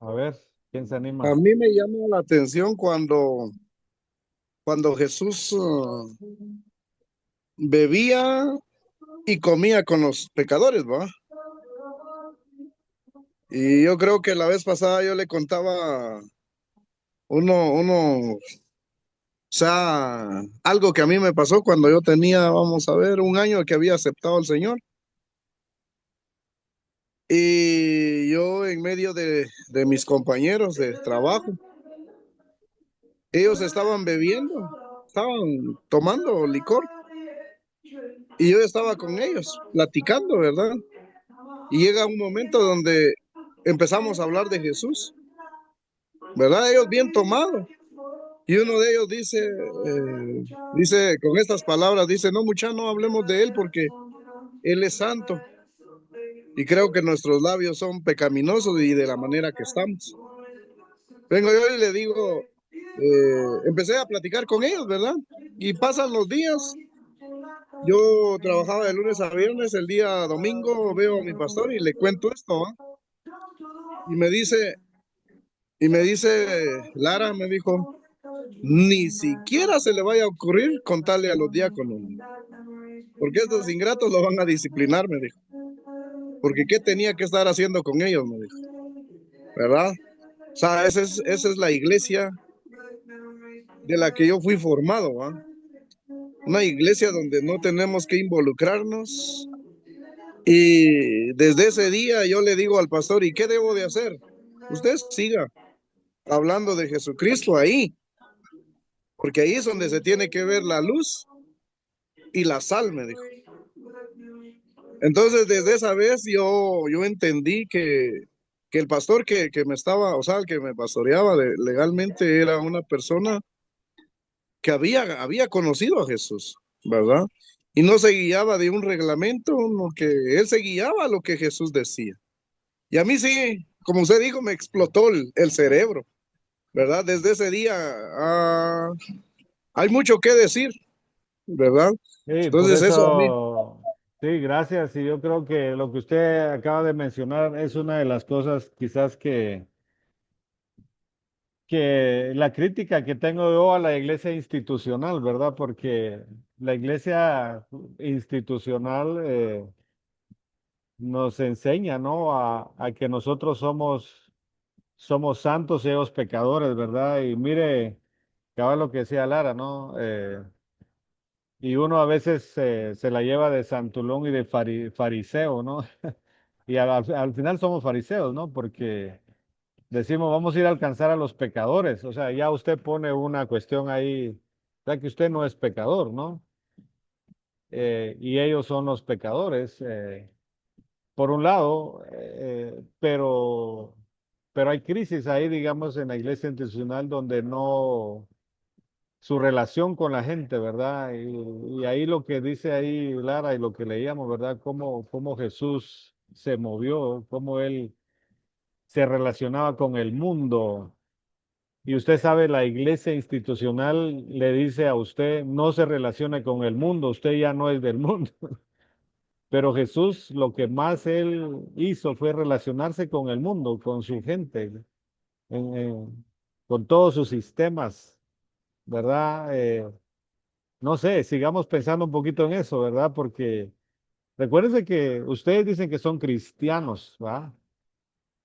A ver, ¿quién se A anima? mí me llama la atención cuando Jesús bebía y comía con los pecadores, ¿va? Y yo creo que la vez pasada yo le contaba o sea, algo que a mí me pasó cuando yo tenía, vamos a ver, un año que había aceptado al Señor. Y yo en medio de mis compañeros de trabajo, ellos estaban bebiendo, estaban tomando licor y yo estaba con ellos platicando, ¿verdad? Y llega un momento donde empezamos a hablar de Jesús, ¿verdad? Ellos bien tomados. Y uno de ellos dice con estas palabras, dice, no, mucha, no hablemos de él porque él es santo. Y creo que nuestros labios son pecaminosos y de la manera que estamos. Vengo yo y le digo, empecé a platicar con ellos, ¿verdad? Y pasan los días. Yo trabajaba de lunes a viernes, el día domingo veo a mi pastor y le cuento esto, ¿va? Y me dice, Lara, me dijo, ni siquiera se le vaya a ocurrir contarle a los diáconos, porque estos ingratos lo van a disciplinar, me dijo, porque qué tenía que estar haciendo con ellos, me dijo, ¿verdad? O sea, esa es la iglesia de la que yo fui formado, ¿va? Una iglesia donde no tenemos que involucrarnos. Y desde ese día yo le digo al pastor, ¿y qué debo de hacer? Usted siga hablando de Jesucristo ahí, porque ahí es donde se tiene que ver la luz y la sal, me dijo. Entonces, desde esa vez yo entendí que el pastor que me estaba, o sea, el que me pastoreaba legalmente era una persona que había conocido a Jesús, ¿verdad? Y no se guiaba de un reglamento, no, que él se guiaba a lo que Jesús decía. Y a mí sí, como usted dijo, me explotó el cerebro, ¿verdad? Desde ese día hay mucho que decir, ¿verdad? Sí, por Entonces eso a mí, eso, sí, gracias. Y yo creo que lo que usted acaba de mencionar es una de las cosas quizás que la crítica que tengo yo a la iglesia institucional, ¿verdad? Porque la iglesia institucional nos enseña, ¿no? A que nosotros somos santos y ellos pecadores, ¿verdad? Y mire, cabal lo que decía Lara, ¿no? Y uno a veces se la lleva de santulón y de fariseo, ¿no? Y al final somos fariseos, ¿no? Porque decimos, vamos a ir a alcanzar a los pecadores. O sea, ya usted pone una cuestión ahí, o sea, que usted no es pecador, ¿no? Y ellos son los pecadores, por un lado, pero hay crisis ahí, digamos, en la iglesia institucional donde no, su relación con la gente, ¿verdad? Y ahí lo que dice ahí Lara y lo que leíamos, ¿verdad? Cómo Jesús se movió, cómo él se relacionaba con el mundo. Y usted sabe, la iglesia institucional le dice a usted, no se relacione con el mundo, usted ya no es del mundo. Pero Jesús lo que más él hizo fue relacionarse con el mundo, con su gente, con todos sus sistemas, ¿verdad? No sé, sigamos pensando un poquito en eso, ¿verdad? Porque recuérdense que ustedes dicen que son cristianos, ¿va?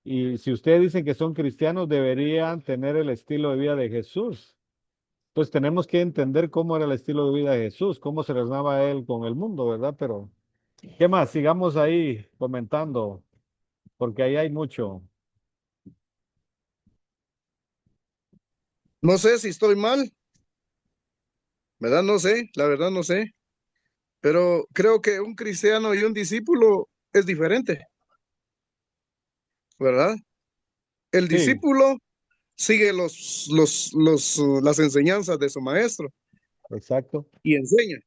Y si ustedes dicen que son cristianos, deberían tener el estilo de vida de Jesús. Pues tenemos que entender cómo era el estilo de vida de Jesús, cómo se relacionaba él con el mundo, ¿verdad? Pero, ¿qué más? Sigamos ahí comentando, porque ahí hay mucho. no sé si estoy mal, ¿verdad? No sé, la verdad no sé, pero creo que un cristiano y un discípulo es diferente, ¿verdad? El Sí, discípulo sigue las enseñanzas de su maestro exacto, y enseña.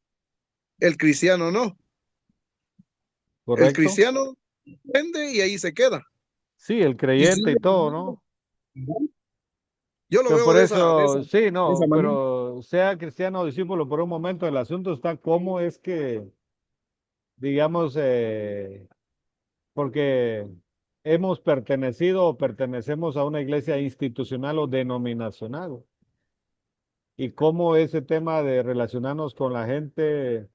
El cristiano no. El correcto. cristiano aprende y ahí se queda. Sí, el Y creyente y sigue. todo, ¿no? Yo lo Pero veo por de eso, sí, esa no, manera. pero sea cristiano o discípulo por un momento, el asunto está cómo es que, digamos, porque hemos pertenecido o pertenecemos a una iglesia institucional o denominacional. Y cómo ese tema de relacionarnos con la gente,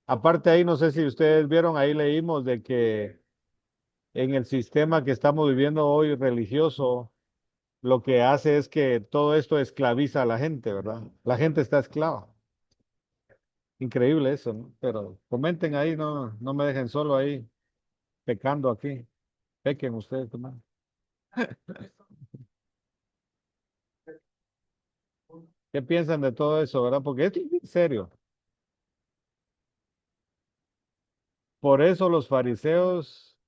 aparte ahí, no sé si ustedes vieron, ahí leímos de que en el sistema que estamos viviendo hoy religioso, lo que hace es que todo esto esclaviza a la gente, ¿verdad? La gente está esclava. Increíble eso, ¿no? Pero comenten ahí, no, no me dejen solo ahí pecando aquí. Pequen ustedes, hermano. ¿Qué piensan de todo eso, verdad? Porque esto es en serio. Por eso los fariseos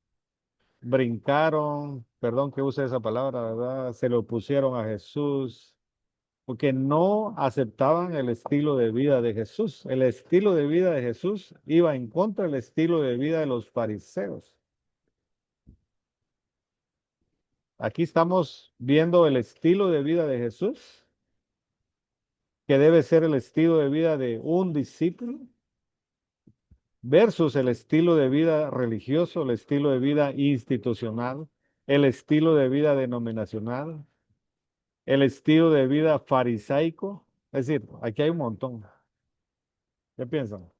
brincaron, perdón que use esa palabra, ¿verdad? Se lo opusieron a Jesús, porque no aceptaban el estilo de vida de Jesús. El estilo de vida de Jesús iba en contra del estilo de vida de los fariseos. Aquí estamos viendo el estilo de vida de Jesús, que debe ser el estilo de vida de un discípulo, versus el estilo de vida religioso, el estilo de vida institucional, el estilo de vida denominacional, el estilo de vida farisaico. Es decir, aquí hay un montón. ¿Qué piensan?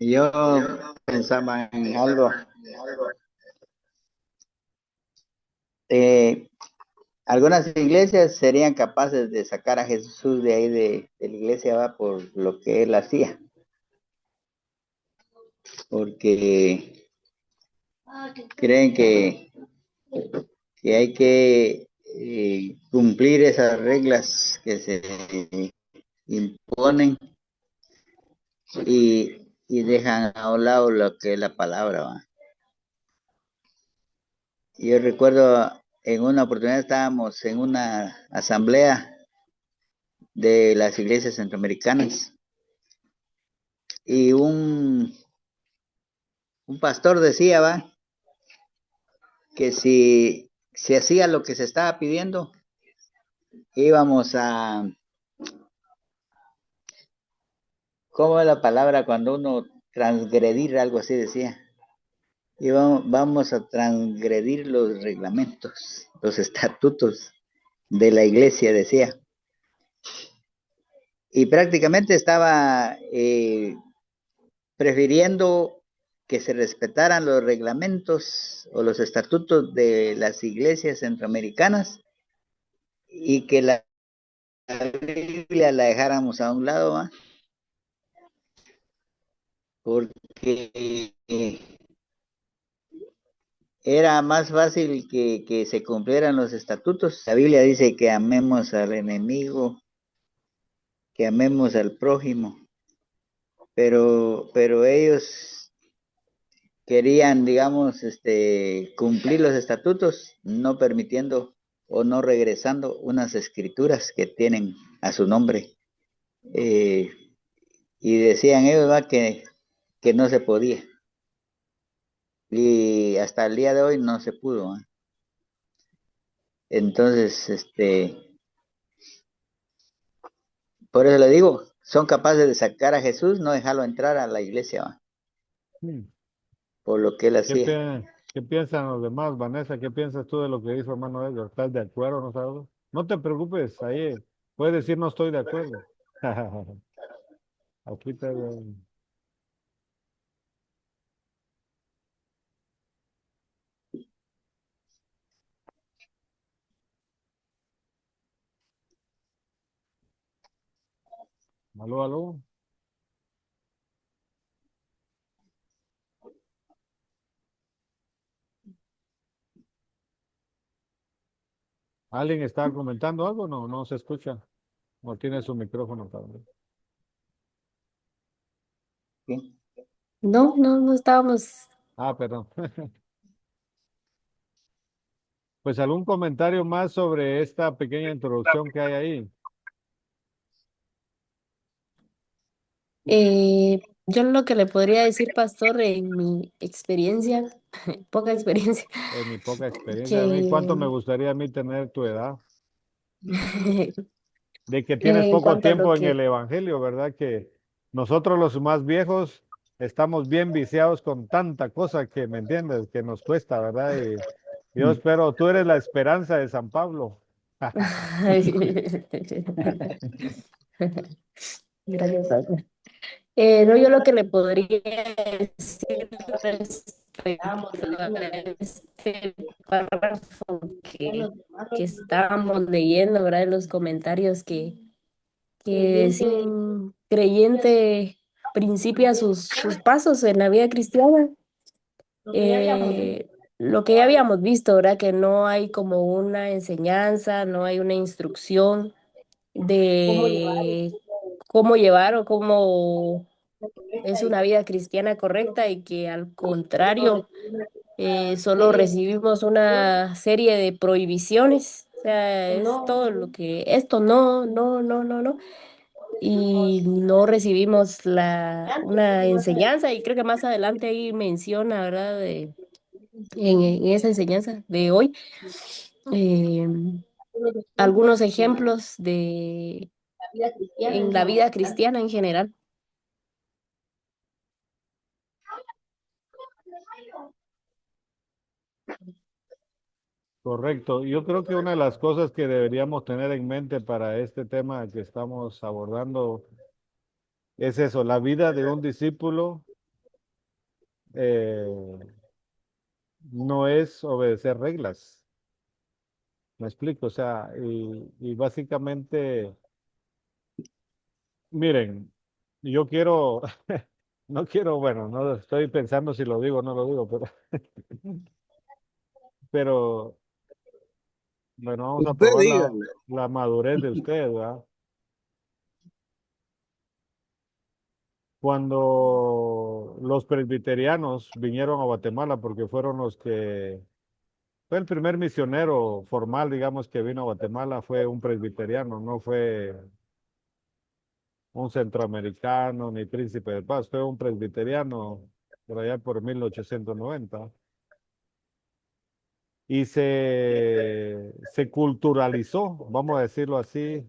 Yo pensaba en algo. eh, Algunas iglesias serían capaces de sacar a Jesús de ahí de la iglesia, va, por lo que él hacía, porque creen que hay que cumplir esas reglas que se imponen y dejan a un lado lo que es la palabra, va. Yo recuerdo en una oportunidad estábamos en una asamblea de las iglesias centroamericanas y un pastor decía, va, que si se hacía lo que se estaba pidiendo, íbamos a, ¿cómo es la palabra cuando uno transgredir algo así decía? Vamos a transgredir los reglamentos, los estatutos de la iglesia, decía. Y prácticamente estaba prefiriendo que se respetaran los reglamentos o los estatutos de las iglesias centroamericanas y que la Biblia la dejáramos a un lado, ¿va? Porque era más fácil que se cumplieran los estatutos. La Biblia dice que amemos al enemigo, que amemos al prójimo, pero ellos querían, digamos, cumplir los estatutos, no permitiendo o no regresando unas escrituras que tienen a su nombre. Eh, y decían ellos, ¿va? Que no se podía. Y hasta el día de hoy no se pudo, ¿va? Entonces, por eso le digo, son capaces de sacar a Jesús, no dejarlo entrar a la iglesia, ¿va? Hmm. Por lo que él hacía. ¿Qué piensan los demás, Vanessa? ¿Qué piensas tú de lo que dijo hermano Edgar? ¿Estás de acuerdo o no sabes? No te preocupes, ahí puedes decir no estoy de acuerdo. Aquí te aló, aló. ¿Alguien está comentando algo? No, no se escucha. No tiene su micrófono también. ¿Sí? No, no, no estábamos. Ah, perdón. Pues algún comentario más sobre esta pequeña introducción que hay ahí. Yo lo que le podría decir, pastor, en mi experiencia, poca experiencia, en mi poca experiencia. A mí, ¿cuánto me que gustaría a mí tener tu edad? De que tienes en poco cuanto a lo tiempo en el que, Evangelio, ¿verdad? Que nosotros los más viejos estamos bien viciados con tanta cosa que, ¿me entiendes? Que nos cuesta, ¿verdad? Y yo espero, tú eres la esperanza de San Pablo. gracias, Padre. No, yo lo que le podría decir respecto a este párrafo que estábamos leyendo, ¿verdad? En los comentarios que sin creyente principia sus pasos en la vida cristiana. Lo que ya habíamos visto, ¿verdad? Que no hay como una enseñanza, no hay una instrucción de cómo llevar o cómo es una vida cristiana correcta y que al contrario, solo recibimos una serie de prohibiciones. O sea, es todo lo que, esto no, no, no, no, no. Y no recibimos una enseñanza y creo que más adelante ahí menciona, ¿verdad? En esa enseñanza de hoy, eh, algunos ejemplos en la vida cristiana en general. Correcto. Yo creo que una de las cosas que deberíamos tener en mente para este tema que estamos abordando es eso, la vida de un discípulo eh, no es obedecer reglas. Me explico, o sea, y básicamente, miren, yo quiero, no quiero, bueno, no estoy pensando si lo digo o no lo digo, pero bueno, vamos a Usted probar dígale. la madurez de ustedes, ¿verdad? Cuando los presbiterianos vinieron a Guatemala, porque fueron los que, fue el primer misionero formal, digamos, que vino a Guatemala, fue un presbiteriano, no fue un centroamericano ni príncipe de paz, fue un presbiteriano por allá por 1890. Y se culturalizó, vamos a decirlo así,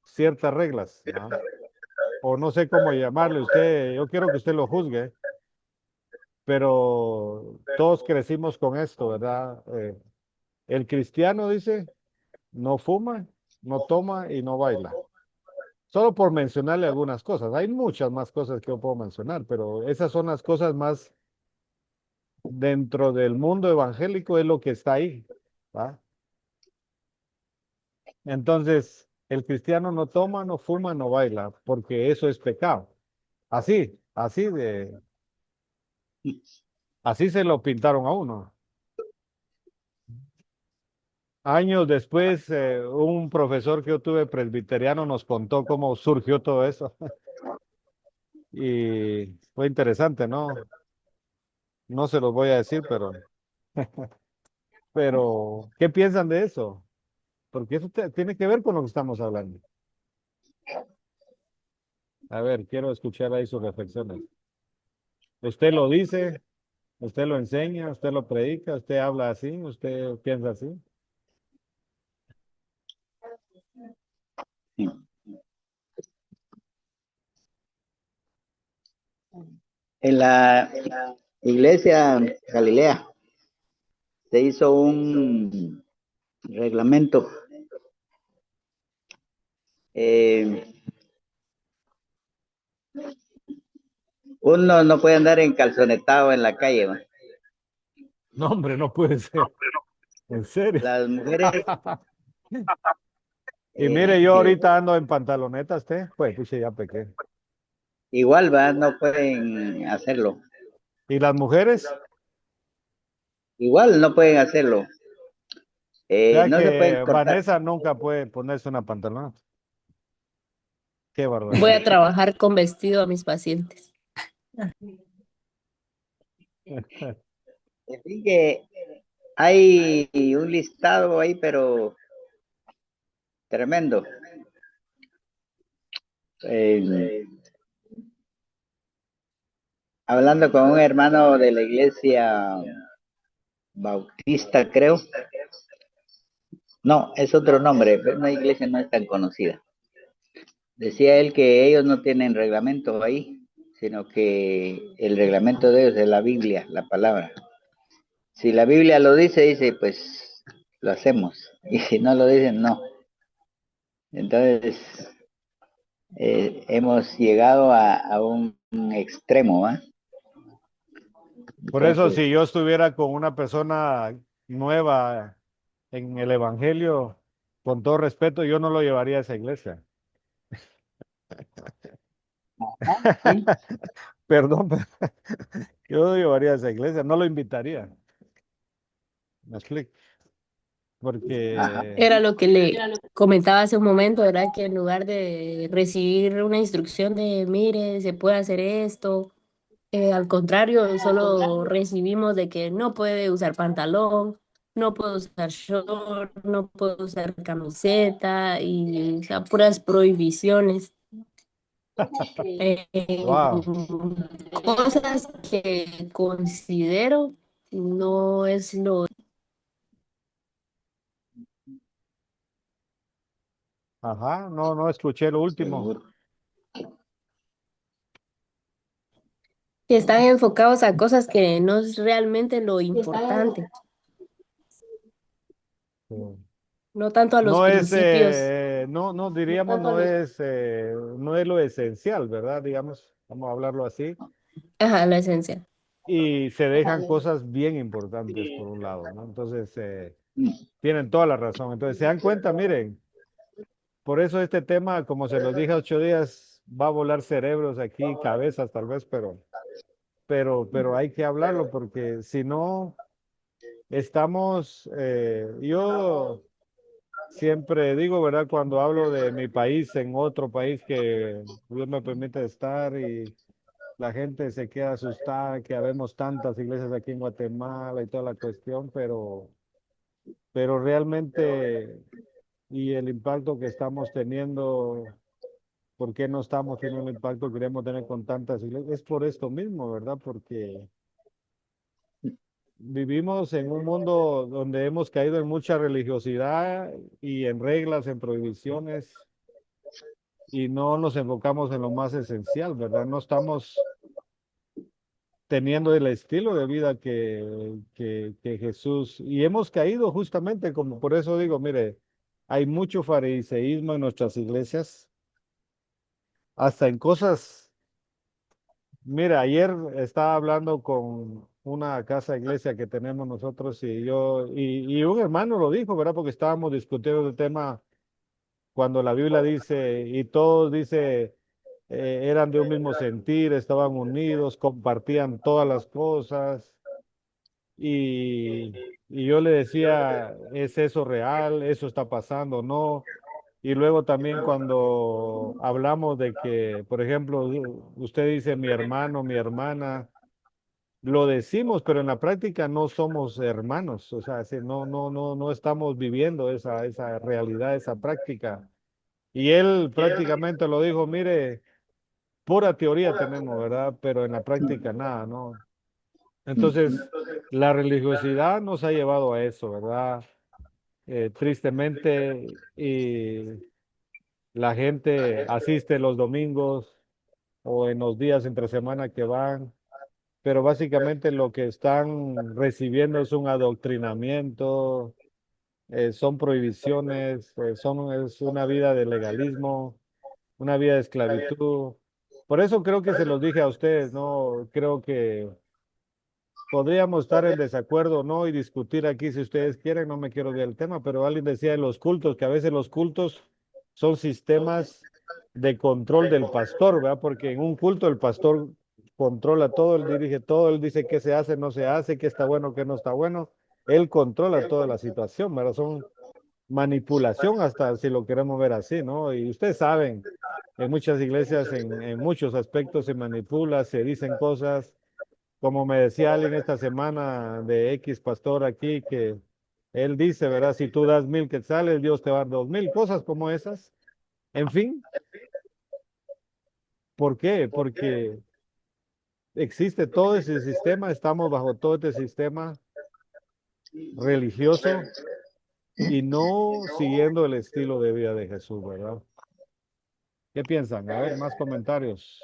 ciertas reglas, ¿no? O no sé cómo llamarle usted, yo quiero que usted lo juzgue, pero todos crecimos con esto, ¿verdad? El cristiano dice, no fuma, no toma y no baila. Solo por mencionarle algunas cosas. Hay muchas más cosas que yo puedo mencionar, pero esas son las cosas más dentro del mundo evangélico, es lo que está ahí, ¿va? Entonces, el cristiano no toma, no fuma, no baila, porque eso es pecado. Así, así se lo pintaron a uno. Años después, un profesor que yo tuve presbiteriano nos contó cómo surgió todo eso. Y fue interesante, ¿no? No se los voy a decir, pero ¿qué piensan de eso? Porque eso tiene que ver con lo que estamos hablando. A ver, quiero escuchar ahí sus reflexiones. Usted lo dice, usted lo enseña, usted lo predica, usted habla así, usted piensa así. En la iglesia Galilea se hizo un reglamento. Eh, Uno no puede andar en calzonetado en la calle, ¿va? No, hombre, no puede ser. En serio. Las mujeres Y mire, yo eh, ahorita ando en pantaloneta, usted, pues, pucha, ya pequé. igual va, no pueden hacerlo. ¿Y las mujeres? Igual no pueden hacerlo. O sea No se pueden que cortar. Vanessa nunca puede ponerse una pantaloneta. Qué Voy barbaridad. a trabajar con vestido a mis pacientes. Así que hay un listado ahí, pero tremendo. Eh, hablando con un hermano de la iglesia bautista, creo. No, es otro nombre, pero una iglesia no es tan conocida. Decía él que ellos no tienen reglamento ahí, sino que el reglamento de ellos es la Biblia, la palabra. Si la Biblia lo dice, dice, pues lo hacemos. Y si no lo dicen, no. Entonces, hemos llegado a un extremo, ¿va? Por eso, Entonces, si yo estuviera con una persona nueva en el Evangelio, con todo respeto, yo no lo llevaría a esa iglesia. sí, Perdón, pero yo no lo llevaría a esa iglesia, no lo invitaría. ¿Me explico? ajá, Porque, Era lo que le comentaba hace un momento, ¿verdad? Que en lugar de recibir una instrucción de, mire, se puede hacer esto, al contrario, solo recibimos de que no puede usar pantalón, no puede usar short, no puede usar camiseta y o sea, puras prohibiciones. wow, Cosas que considero no es lo ajá, no, no escuché lo último. seguro. que están enfocados a cosas que no es realmente lo importante, Sí. no tanto a los No es, principios. no, no diríamos, no es lo esencial, ¿verdad? Digamos, vamos a hablarlo así. Ajá, la esencia. Y se dejan cosas bien importantes por un lado, ¿no? Entonces, Mm, tienen toda la razón. Entonces, se dan cuenta, miren, por eso este tema, como se los dije 8 días, va a volar cerebros aquí, cabezas tal vez, pero hay que hablarlo porque si no, estamos, yo siempre digo, ¿verdad? Cuando hablo de mi país en otro país que Dios me permite estar y la gente se queda asustada que habemos tantas iglesias aquí en Guatemala y toda la cuestión, pero realmente y el impacto que estamos teniendo, ¿por qué no estamos teniendo el impacto que queremos tener con tantas iglesias? Es por esto mismo, ¿verdad? Porque vivimos en un mundo donde hemos caído en mucha religiosidad y en reglas, en prohibiciones y no nos enfocamos en lo más esencial, ¿verdad? No estamos teniendo el estilo de vida que Jesús, y hemos caído justamente como por eso digo, mire, hay mucho fariseísmo en nuestras iglesias, hasta en cosas, mira, ayer estaba hablando con una casa iglesia que tenemos nosotros y un hermano lo dijo, ¿verdad? Porque estábamos discutiendo el tema cuando la Biblia dice, y todos dice, eran de un mismo sentir, estaban unidos, compartían todas las cosas. Y yo le decía, ¿es eso real? ¿Eso está pasando? ¿No? Y luego también cuando hablamos de que, por ejemplo, usted dice mi hermano, mi hermana, lo decimos, pero en la práctica no somos hermanos, o sea, no estamos viviendo esa realidad, esa práctica. Y él prácticamente lo dijo, mire, pura teoría tenemos, ¿verdad? Pero en la práctica nada, ¿no? Entonces, la religiosidad nos ha llevado a eso, ¿verdad? Tristemente, y la gente asiste los domingos o en los días entre semana que van, pero básicamente lo que están recibiendo es un adoctrinamiento, son prohibiciones, es una vida de legalismo, una vida de esclavitud. Por eso creo que se los dije a ustedes, ¿no? Creo que podríamos estar en desacuerdo, ¿no? Y discutir aquí si ustedes quieren, no me quiero ver el tema, pero alguien decía de los cultos, que a veces los cultos son sistemas de control del pastor, ¿verdad? Porque en un culto el pastor controla todo, él dirige todo, él dice qué se hace, no se hace, qué está bueno, qué no está bueno. Él controla toda la situación, ¿verdad? Son manipulación hasta si lo queremos ver así, ¿no? Y ustedes saben, en muchas iglesias, en muchos aspectos se manipula, se dicen cosas como me decía alguien esta semana de X pastor aquí, que él dice, ¿verdad? Si tú das 1,000 quetzales, Dios te va a dar 2,000, cosas como esas. En fin, ¿por qué? Porque existe todo ese sistema, estamos bajo todo este sistema religioso y no siguiendo el estilo de vida de Jesús, ¿verdad? ¿Qué piensan? A ver, más comentarios.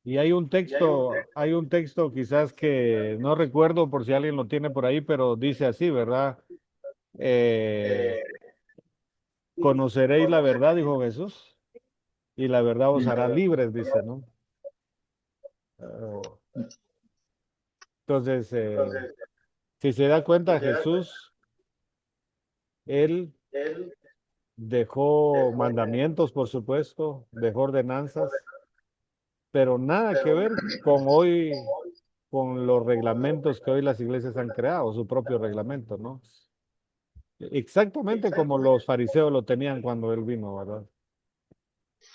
Y hay un texto quizás que no recuerdo por si alguien lo tiene por ahí, pero dice así, ¿verdad? Eh, Conoceréis la verdad, dijo Jesús, y la verdad os hará libres, dice, ¿no? Eh, entonces, si se da cuenta, Jesús, él dejó mandamientos, por supuesto, dejó ordenanzas, pero nada que ver con hoy, con los reglamentos que hoy las iglesias han creado, su propio reglamento, ¿no? Exactamente como los fariseos lo tenían cuando él vino, ¿verdad?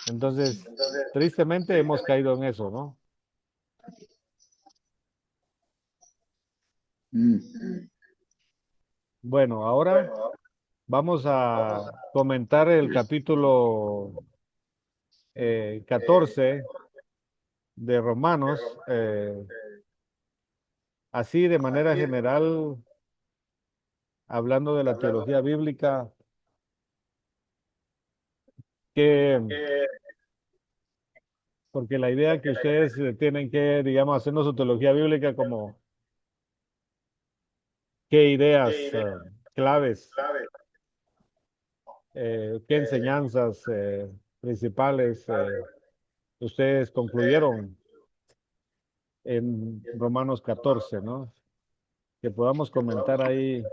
Entonces, tristemente hemos caído en eso, ¿no? Mm. Bueno, ahora vamos a comentar el capítulo 14 de Romanos, así de manera general, hablando de la teología bíblica, que, porque la idea que ustedes tienen que, digamos, hacernos su teología bíblica como qué ideas claves, qué enseñanzas principales ustedes concluyeron en Romanos 14, ¿no? Que podamos comentar ahí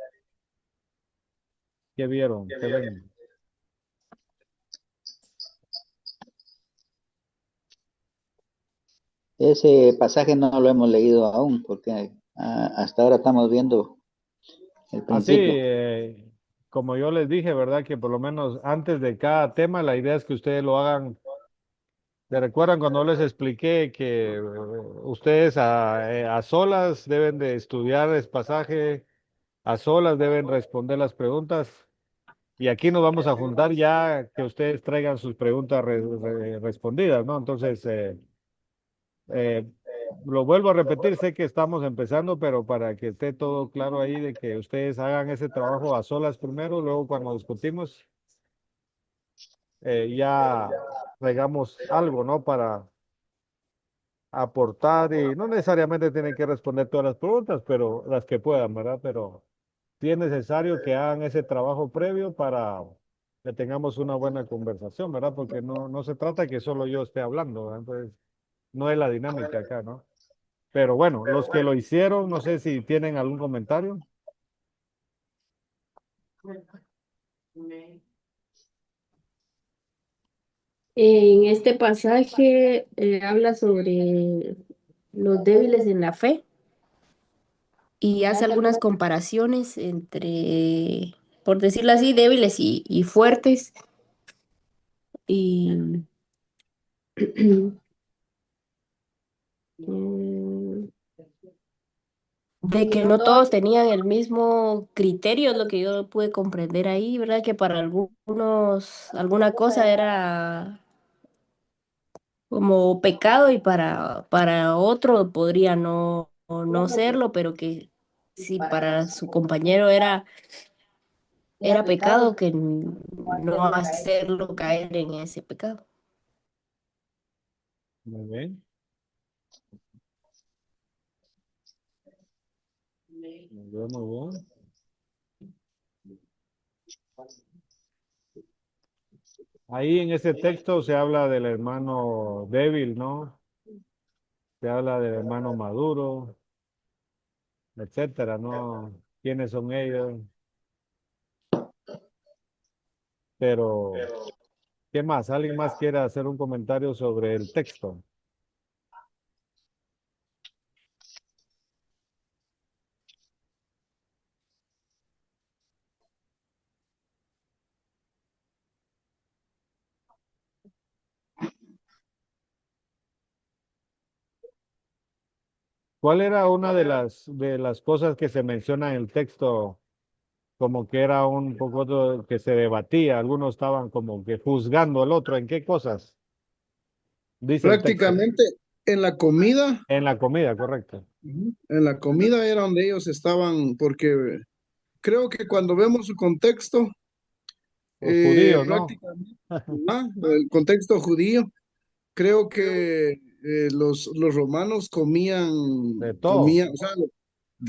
qué vieron, qué ven. Ese pasaje no lo hemos leído aún porque hasta ahora estamos viendo el Así, principio. como yo les dije, ¿verdad? Que por lo menos antes de cada tema, la idea es que ustedes lo hagan. ¿Se recuerdan cuando les expliqué que ustedes a solas deben de estudiar el pasaje, a solas deben responder las preguntas? Y aquí nos vamos a juntar ya que ustedes traigan sus preguntas respondidas, ¿no? Entonces, eh, lo vuelvo a repetir, sé que estamos empezando, pero para que esté todo claro ahí de que ustedes hagan ese trabajo a solas primero, luego cuando discutimos, ya traigamos algo, ¿no? Para aportar y no necesariamente tienen que responder todas las preguntas, pero las que puedan, ¿verdad? Pero sí es necesario que hagan ese trabajo previo para que tengamos una buena conversación, ¿verdad? Porque no se trata que solo yo esté hablando, ¿verdad? Entonces, no es la dinámica acá, ¿no? Pero bueno, los que lo hicieron, no sé si tienen algún comentario. En este pasaje habla sobre los débiles en la fe y hace algunas comparaciones entre, por decirlo así, débiles y fuertes. Y mm, de que no todos tenían el mismo criterio, es lo que yo pude comprender ahí, ¿verdad? Que para algunos alguna cosa era como pecado y para otro podría no serlo, pero que si para su compañero era pecado, que no hacerlo caer en ese pecado. Muy bien, muy bien, muy bien. Ahí en ese texto se habla del hermano débil, ¿no? Se habla del hermano maduro, etcétera, ¿no? ¿Quiénes son ellos? Pero ¿Qué más? ¿Alguien más quiere hacer un comentario sobre el texto? ¿Cuál era una de las cosas que se menciona en el texto como que era un poco que se debatía? Algunos estaban como que juzgando al otro. ¿En qué cosas? Dice el texto. Prácticamente en la comida, En la comida, correcto. en la comida era donde ellos estaban, porque creo que cuando vemos su contexto, Los judíos, ¿no? prácticamente, el contexto judío, creo que los romanos De todo. comían, o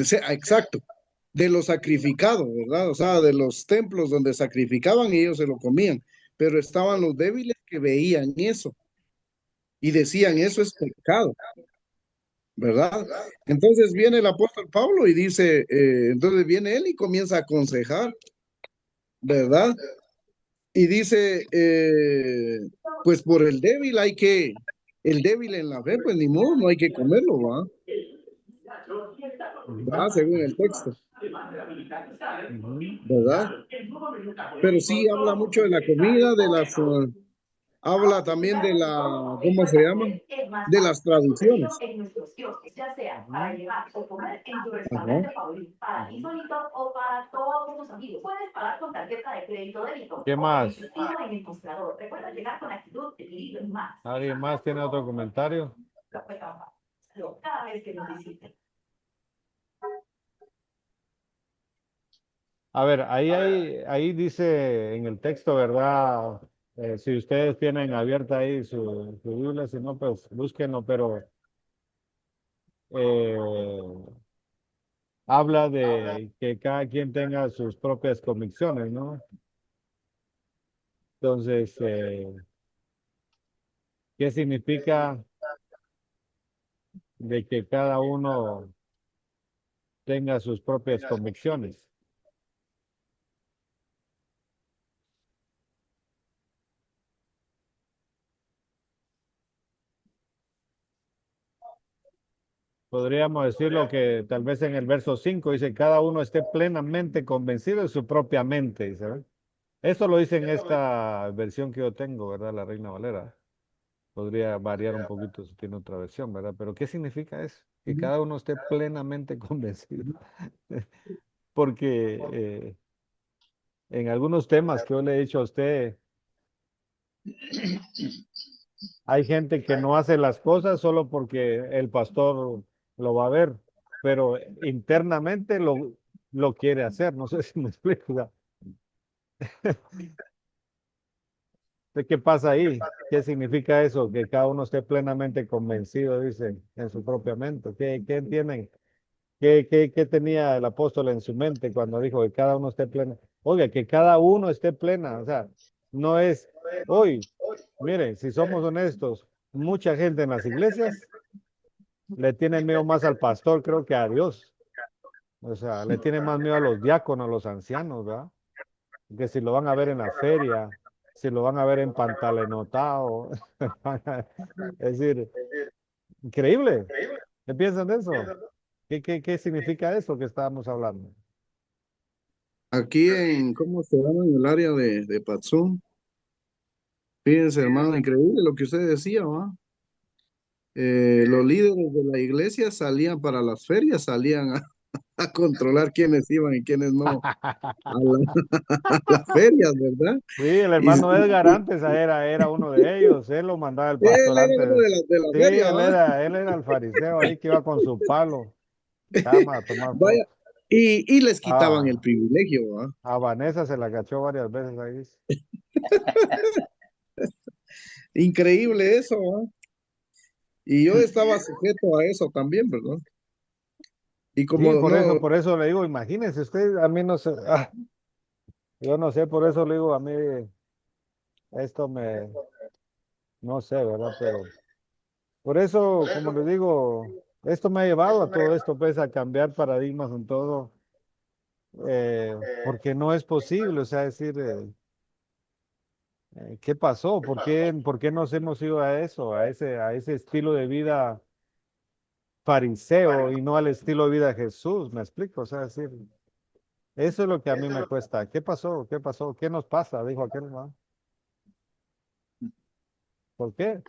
sea, exacto, de los sacrificados, ¿verdad? O sea, de los templos donde sacrificaban y ellos se lo comían, pero estaban los débiles que veían eso y decían, eso es pecado, ¿verdad? Entonces viene el apóstol Pablo y dice, entonces viene él y comienza a aconsejar, ¿verdad? Y dice, pues por el débil en la fe, pues ni modo, no hay que comerlo, ¿va? Ujú, ¿Va? Según el texto, ujú. ¿verdad? Pero sí habla mucho de la comida, habla también de ¿cómo se llama? De las tradiciones. Ujú, Ajá. ujú. ¿Qué más? ¿Alguien más tiene otro comentario? A ver, ahí dice en el texto, ¿verdad? Si ustedes tienen abierta ahí su Biblia, si no, pues búsquenlo, pero eh, habla de que cada quien tenga sus propias convicciones, ¿no? Entonces, ¿qué significa de que cada uno tenga sus propias convicciones? Podríamos decirlo que tal vez en el verso 5 dice, cada uno esté plenamente convencido de su propia mente, dice, ¿verdad? Esto lo dice en esta versión que yo tengo, ¿verdad? La Reina Valera. Podría variar un poquito si tiene otra versión, ¿verdad? Pero ¿qué significa eso? Que cada uno esté plenamente convencido. Porque en algunos temas que yo le he dicho a usted, hay gente que no hace las cosas solo porque el pastor lo va a ver, pero internamente lo quiere hacer. No sé si me explico. O sea, ¿de qué pasa ahí? ¿Qué significa eso? Que cada uno esté plenamente convencido, dice, en su propia mente. ¿Qué entienden? ¿Qué tenía el apóstol en su mente cuando dijo que cada uno esté pleno? Oiga, que cada uno esté plena. O sea, no es hoy. Miren, si somos honestos, mucha gente en las iglesias le tiene miedo más al pastor, creo que a Dios. O sea, le tiene más miedo a los diáconos, a los ancianos, ¿verdad? Que si lo van a ver en la feria, si lo van a ver en pantalenotado. Es decir, increíble. ¿Qué piensan de eso? ¿Qué significa eso que estábamos hablando? Aquí ¿cómo se llama? En el área de Patzún. Fíjense, hermano, increíble lo que usted decía, ¿va? Los líderes de la iglesia salían para las ferias, salían a controlar quiénes iban y quiénes no a las ferias, ¿verdad? Sí, el Y, hermano Edgar antes era uno de ellos, él lo mandaba el él pastor era uno antes. de la Sí, feria, ¿va? él era el fariseo ahí que iba con su palo, cama, a tomar Vaya, fotos. y les quitaban el Ah, privilegio, ¿va? a Vanessa se la cachó varias veces ahí. Increíble eso, ¿va? Y yo estaba sujeto a eso también, ¿verdad? Y Sí, como no, por eso le digo, imagínense usted, a mí no sé, yo no sé, por eso le digo, a mí esto no sé, ¿verdad? Pero por eso, como le digo, esto me ha llevado a todo esto, pues, a cambiar paradigmas en todo, porque no es posible, o sea, decir, ¿Qué pasó? Por qué nos hemos ido a eso, a ese estilo de vida fariseo y no al estilo de vida de Jesús? ¿Me explico? O sea, es decir, eso es lo que a mí me cuesta. ¿Qué pasó? ¿Qué pasó? ¿Qué nos pasa? Dijo aquel, ¿no? ¿Por qué?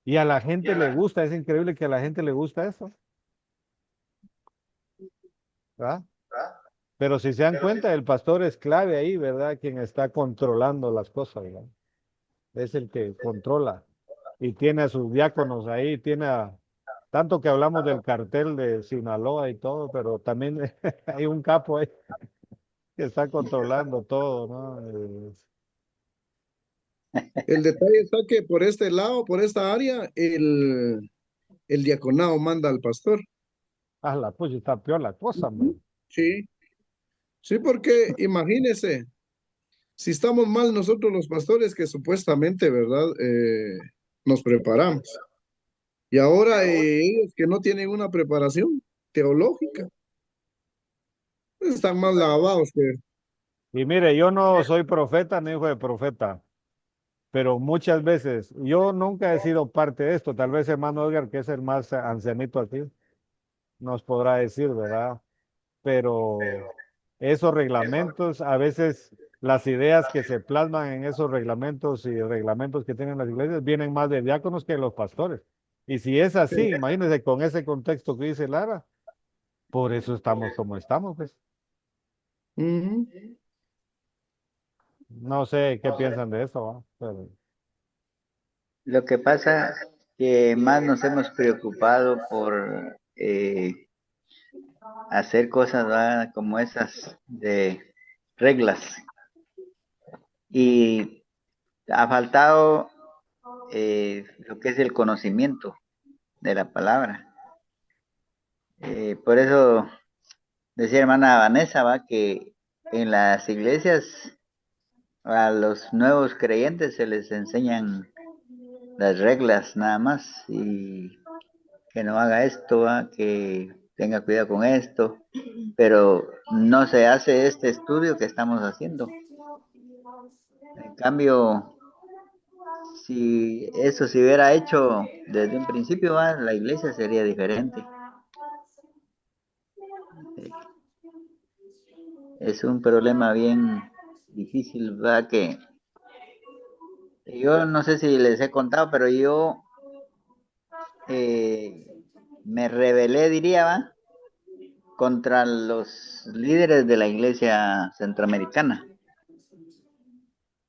Y a la gente le gusta, es increíble que a la gente le gusta eso, ¿verdad? Pero si se dan cuenta, el pastor es clave ahí, ¿verdad? Quien está controlando las cosas, ¿verdad? Es el que controla y tiene a sus diáconos ahí, tanto que hablamos del cartel de Sinaloa y todo, pero también hay un capo ahí que está controlando todo, ¿no? El detalle está que por este lado, por esta área, el diaconado manda al pastor. Pues está peor la cosa, hombre. Ujú. Sí, sí, porque imagínese, si estamos mal nosotros los pastores que supuestamente, ¿verdad? Nos preparamos. Y ahora ellos que no tienen una preparación teológica, están más lavados que... Y mire, yo no soy profeta ni hijo de profeta, pero muchas veces, yo nunca he sido parte de esto, tal vez hermano Edgar, que es el más ancianito aquí, nos podrá decir, ¿verdad? Pero esos reglamentos, a veces las ideas que se plasman en esos reglamentos y reglamentos que tienen las iglesias vienen más de diáconos que de los pastores. Y si es así, imagínense con ese contexto que dice Lara, por eso estamos como estamos, pues. Ujú. No sé qué piensan de eso, ¿va? Pero, Lo que pasa que más nos hemos preocupado por hacer cosas, ¿verdad? Como esas de reglas y ha faltado lo que es el conocimiento de la palabra. Por eso decía hermana Vanessa, va, que en las iglesias a los nuevos creyentes se les enseñan las reglas nada más y que no haga esto, va, que tenga cuidado con esto, pero no se hace este estudio que estamos haciendo. En cambio, si eso se hubiera hecho desde un principio, va, la iglesia sería diferente. Es un problema bien difícil, va, que yo no sé si les he contado, pero yo eh, me rebelé, diría, va, contra los líderes de la iglesia centroamericana,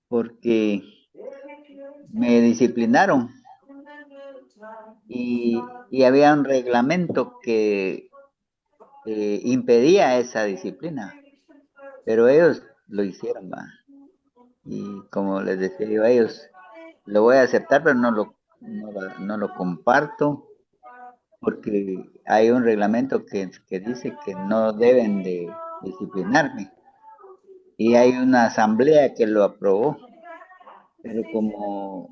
porque me disciplinaron y había un reglamento que impedía esa disciplina, pero ellos lo hicieron, va. Y como les decía yo a ellos, lo voy a aceptar, pero no lo comparto porque hay un reglamento que dice que no deben de disciplinarme y hay una asamblea que lo aprobó, pero como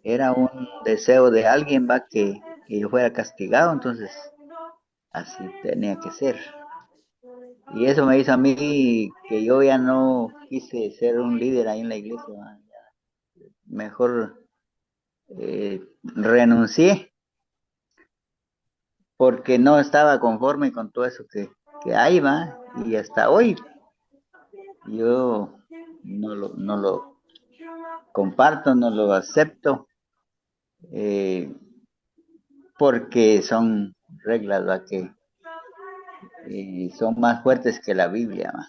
era un deseo de alguien, va, que yo fuera castigado, entonces así tenía que ser. Y eso me hizo a mí que yo ya no quise ser un líder ahí en la iglesia, ¿va? Mejor renuncié porque no estaba conforme con todo eso que hay, va, y hasta hoy yo no lo comparto, no lo acepto, eh, porque son reglas, va, que son más fuertes que la Biblia, va.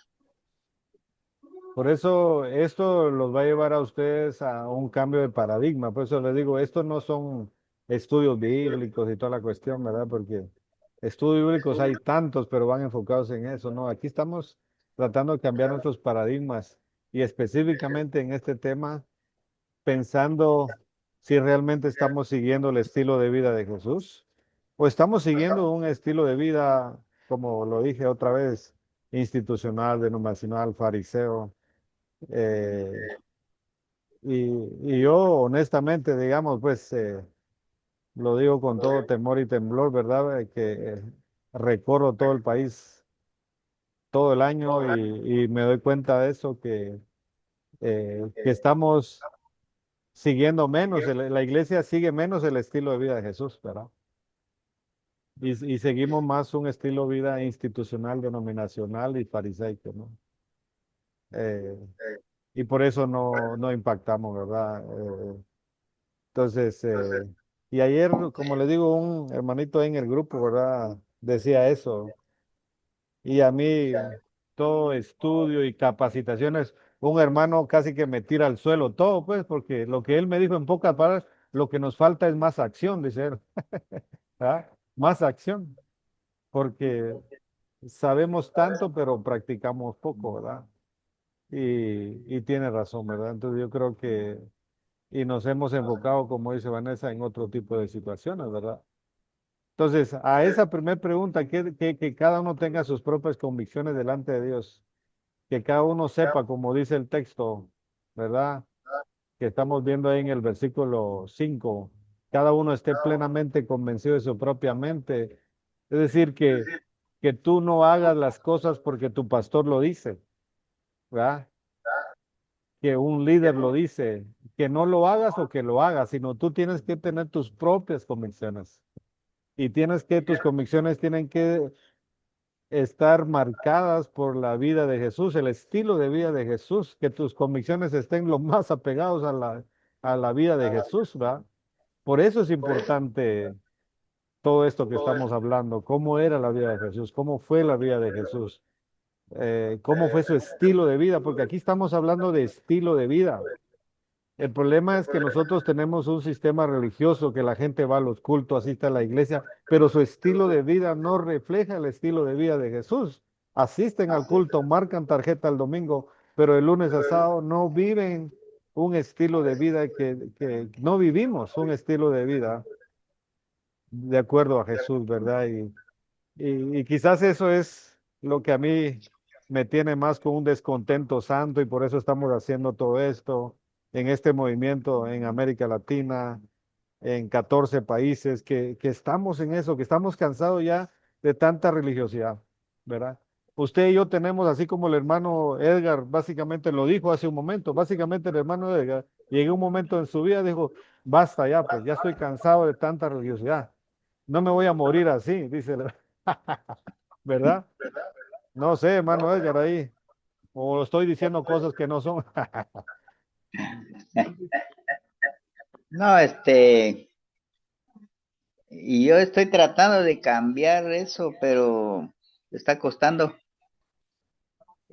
por eso esto los va a llevar a ustedes a un cambio de paradigma. Por eso les digo, estos no son estudios bíblicos y toda la cuestión, ¿verdad? Porque estudios bíblicos hay tantos, pero van enfocados en eso, ¿no? Aquí estamos tratando de cambiar nuestros paradigmas y específicamente en este tema, pensando si realmente estamos siguiendo el estilo de vida de Jesús o estamos siguiendo un estilo de vida, como lo dije otra vez, institucional, denominacional, fariseo. eh, y yo honestamente, digamos, pues lo digo con todo temor y temblor, ¿verdad? Que recorro todo el país todo el año y me doy cuenta de eso, que que estamos siguiendo menos, la iglesia sigue menos el estilo de vida de Jesús, ¿verdad? Y seguimos más un estilo de vida institucional, denominacional y farisaico, ¿no? Eh, y por eso no impactamos, ¿verdad? Entonces, y ayer, como le digo, un hermanito en el grupo, ¿verdad? Decía eso. Y a mí, todo estudio y capacitaciones, un hermano casi que me tira al suelo, todo, pues, porque lo que él me dijo en pocas palabras, lo que nos falta es más acción, dice él. ¿Ah? Más acción, porque sabemos tanto, pero practicamos poco, ¿verdad? Y tiene razón, ¿verdad? Entonces yo creo que, y nos hemos enfocado, como dice Vanessa, en otro tipo de situaciones, ¿verdad? Entonces, a esa primera pregunta, que cada uno tenga sus propias convicciones delante de Dios, que cada uno sepa, como dice el texto, ¿verdad? Que estamos viendo ahí en el versículo 5, cada uno esté plenamente convencido de su propia mente. Es decir, que tú no hagas las cosas porque tu pastor lo dice, ¿verdad? Que un líder lo dice, que no lo hagas o que lo hagas, sino tú tienes que tener tus propias convicciones. Y tus convicciones tienen que estar marcadas por la vida de Jesús, el estilo de vida de Jesús, que tus convicciones estén lo más apegados a la vida de Jesús, ¿va? Por eso es importante todo esto que estamos hablando, cómo era la vida de Jesús, cómo fue la vida de Jesús, cómo fue su estilo de vida, porque aquí estamos hablando de estilo de vida. El problema es que nosotros tenemos un sistema religioso que la gente va a los cultos, asiste a la iglesia, pero su estilo de vida no refleja el estilo de vida de Jesús. Asisten al culto, marcan tarjeta el domingo, pero el lunes a sábado no viven un estilo de vida que no vivimos un estilo de vida de acuerdo a Jesús, ¿verdad? Y quizás eso es lo que a mí me tiene más con un descontento santo y por eso estamos haciendo todo esto en este movimiento en América Latina, en 14 países, que estamos en eso, que estamos cansados ya de tanta religiosidad, ¿verdad? Usted y yo tenemos, así como el hermano Edgar básicamente lo dijo hace un momento, básicamente el hermano Edgar llegó un momento en su vida, dijo, basta ya, pues ya estoy cansado de tanta religiosidad. No me voy a morir así, dice, ¿verdad? No sé, hermano Edgar, ahí. O estoy diciendo cosas que no son. No, y yo estoy tratando de cambiar eso, pero está costando.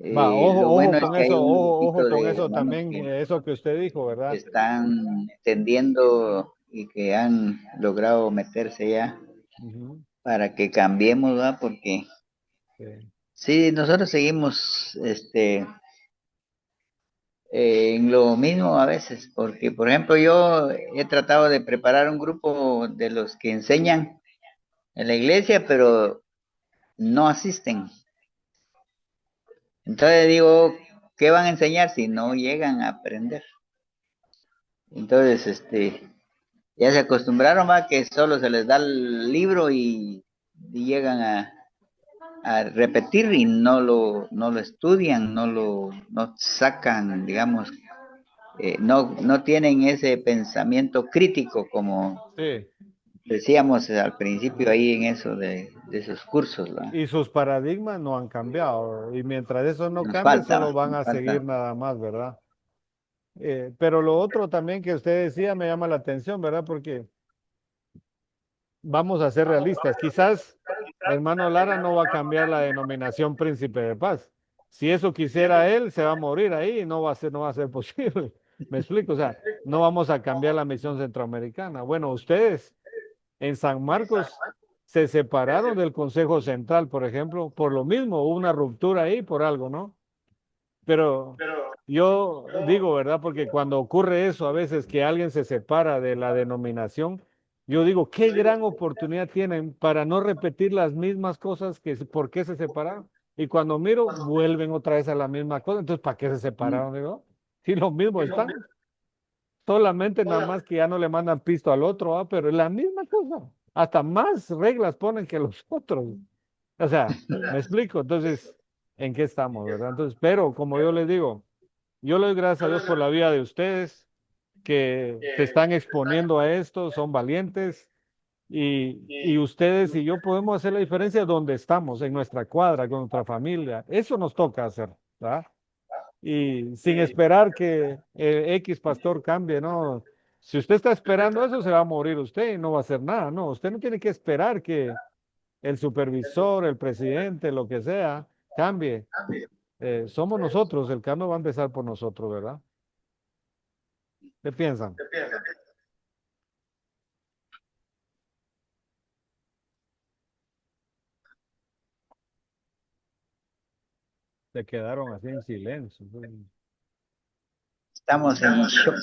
Va, Lo bueno es que hay un ojo grupito con de eso hermanos también, que eso que usted dijo, ¿verdad? están entendiendo y que han logrado meterse ya Ujú, para que cambiemos, ¿va? Porque sí, sí, nosotros seguimos en lo mismo a veces, porque por ejemplo yo he tratado de preparar un grupo de los que enseñan en la iglesia, pero no asisten. Entonces digo, ¿qué van a enseñar si no llegan a aprender? Entonces, ya se acostumbraron a que solo se les da el libro y llegan a repetir y no lo estudian, no sacan, digamos, no tienen ese pensamiento crítico como sí. decíamos al principio ahí en eso de esos cursos, ¿va? Y sus paradigmas no han cambiado. Y mientras eso no cambie, solo van Nos a falta. seguir nada más, ¿verdad? Pero lo otro también que usted decía me llama la atención, ¿verdad? Porque vamos a ser realistas. Quizás hermano Lara no va a cambiar la denominación Príncipe de Paz. Si eso quisiera él, se va a morir ahí y no va a ser posible. Me explico, o sea, no vamos a cambiar la misión centroamericana. Bueno, ustedes en San Marcos se separaron del Consejo Central, por ejemplo, por lo mismo, hubo una ruptura ahí por algo, ¿no? Pero yo digo, ¿verdad? Porque cuando ocurre eso, a veces que alguien se separa de la denominación, yo digo, qué gran oportunidad tienen para no repetir las mismas cosas por qué se separaron. Y cuando miro, vuelven otra vez a la misma cosa. Entonces, ¿para qué se separaron? Digo, si lo mismo están, solamente nada más que ya no le mandan pisto al otro, ¿ah? Pero es la misma cosa. Hasta más reglas ponen que los otros. O sea, me explico. Entonces, ¿en qué estamos, verdad? Entonces, pero como yo les digo, Yo le doy gracias a Dios por la vida de ustedes que se están exponiendo a esto, son valientes y ustedes y yo podemos hacer la diferencia donde estamos, en nuestra cuadra, con nuestra familia. Eso nos toca hacer, ¿verdad? Y sin esperar que X pastor cambie, ¿no? Si usted está esperando eso, se va a morir usted y no va a hacer nada, ¿no? Usted no tiene que esperar que el supervisor, el presidente, lo que sea, cambie. Somos nosotros, el cambio va a empezar por nosotros, ¿verdad? ¿Qué piensan? Se quedaron así en silencio. Estamos en shock.